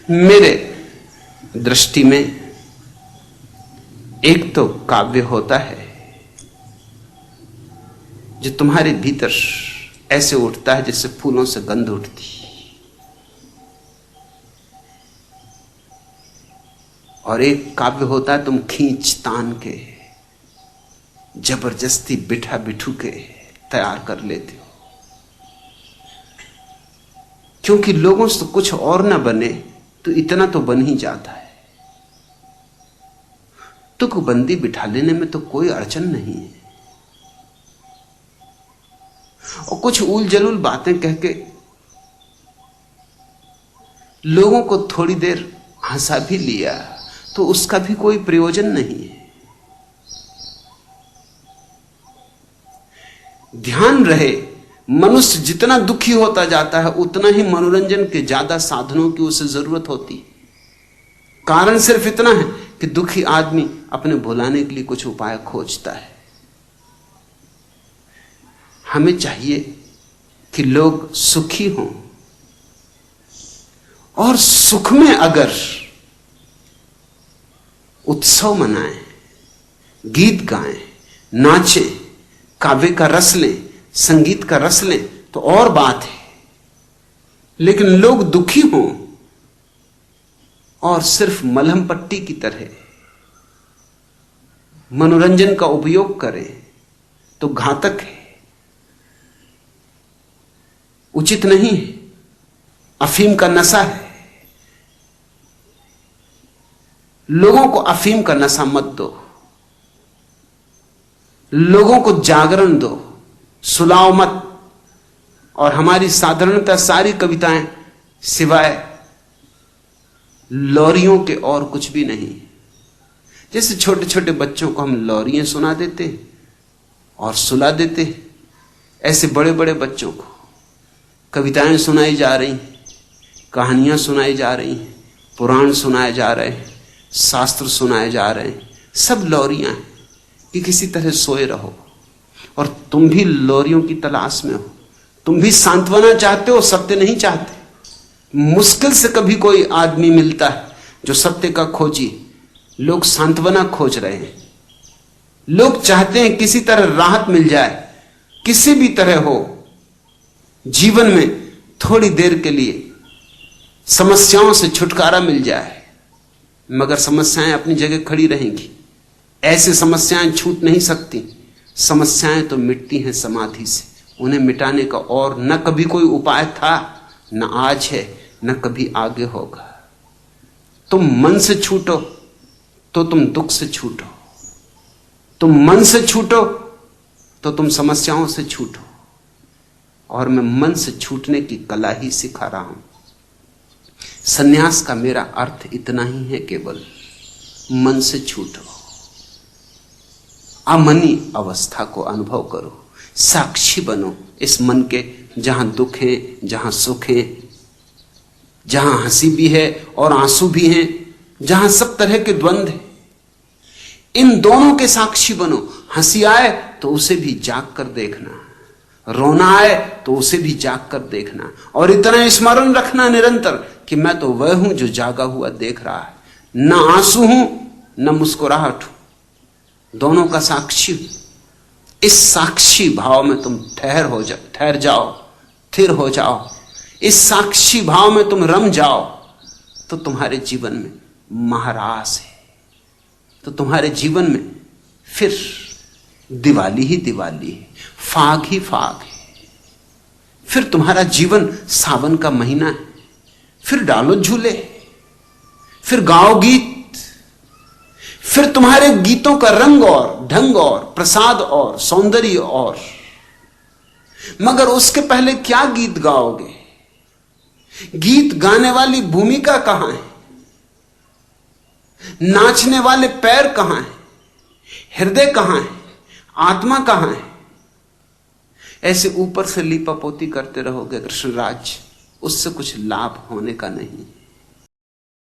मेरे दृष्टि में एक तो काव्य होता है जो तुम्हारे भीतर ऐसे उठता है जैसे फूलों से गंध उठती, और एक काव्य होता है तुम खींच तान के जबरदस्ती बिठा बिठू के तैयार कर लेते हो, क्योंकि लोगों से कुछ और ना बने तो इतना तो बन ही जाता है। तुकबंदी बिठा लेने में तो कोई अड़चन नहीं है, और कुछ उल जलूल बातें कह के लोगों को थोड़ी देर हंसा भी लिया तो उसका भी कोई प्रयोजन नहीं है। ध्यान रहे, मनुष्य जितना दुखी होता जाता है उतना ही मनोरंजन के ज्यादा साधनों की उसे जरूरत होती। कारण सिर्फ इतना है कि दुखी आदमी अपने भुलाने के लिए कुछ उपाय खोजता है। हमें चाहिए कि लोग सुखी हों, और सुख में अगर उत्सव मनाएं, गीत गाएं, नाचें, काव्य का रस लें, संगीत का रस लें तो और बात है। लेकिन लोग दुखी हों और सिर्फ मलहम पट्टी की तरह मनोरंजन का उपयोग करें तो घातक है, उचित नहीं है। अफीम का नशा है, लोगों को अफीम का नशा मत दो, लोगों को जागरण दो, सुलाओ मत। और हमारी साधारणतः सारी कविताएं सिवाय लोरियों के और कुछ भी नहीं। जैसे छोटे छोटे बच्चों को हम लोरियां सुना देते और सुला देते, ऐसे बड़े बड़े बच्चों को कविताएं सुनाई जा रही हैं, कहानियां सुनाई जा रही हैं, पुराण सुनाए जा रहे हैं, शास्त्र सुनाए जा रहे हैं, सब लोरियां हैं कि किसी तरह सोए रहो। और तुम भी लोरियों की तलाश में हो, तुम भी सांत्वना चाहते हो, सत्य नहीं चाहते। मुश्किल से कभी कोई आदमी मिलता है जो सत्य का खोजी। लोग सांत्वना खोज रहे हैं, लोग चाहते हैं किसी तरह राहत मिल जाए, किसी भी तरह हो, जीवन में थोड़ी देर के लिए समस्याओं से छुटकारा मिल जाए। मगर समस्याएं अपनी जगह खड़ी रहेंगी, ऐसे समस्याएं छूट नहीं सकती। समस्याएं तो मिटती हैं समाधि से, उन्हें मिटाने का और न कभी कोई उपाय था, न आज है, न कभी आगे होगा। तुम मन से छूटो तो तुम दुख से छूटो, तुम मन से छूटो तो तुम समस्याओं से छूटो। और मैं मन से छूटने की कला ही सिखा रहा हूं। सन्यास का मेरा अर्थ इतना ही है, केवल मन से छूटो, अमनी अवस्था को अनुभव करो, साक्षी बनो इस मन के, जहां दुख है, जहां सुख है, जहां हंसी भी है और आंसू भी हैं, जहां सब तरह के द्वंद्व है। इन दोनों के साक्षी बनो। हंसी आए तो उसे भी जाग कर देखना, रोना आए तो उसे भी जाग कर देखना, और इतना स्मरण रखना निरंतर कि मैं तो वह हूं जो जागा हुआ देख रहा है। न आंसू हूं न मुस्कुराहट हूं, दोनों का साक्षी हूं। इस साक्षी भाव में तुम ठहर जाओ, स्थिर हो जाओ, इस साक्षी भाव में तुम रम जाओ, तो तुम्हारे जीवन में महारास है, तो तुम्हारे जीवन में फिर दिवाली ही दिवाली है, फाग ही फाग है। फिर तुम्हारा जीवन सावन का महीना है, फिर डालो झूले, फिर गाओ गीत, फिर तुम्हारे गीतों का रंग और ढंग और प्रसाद और सौंदर्य और। मगर उसके पहले क्या गीत गाओगे? गीत गाने वाली भूमिका कहां है? नाचने वाले पैर कहां है? हृदय कहां है? आत्मा कहां है? ऐसे ऊपर से लीपापोती करते रहोगे कृष्णराज, उससे कुछ लाभ होने का नहीं।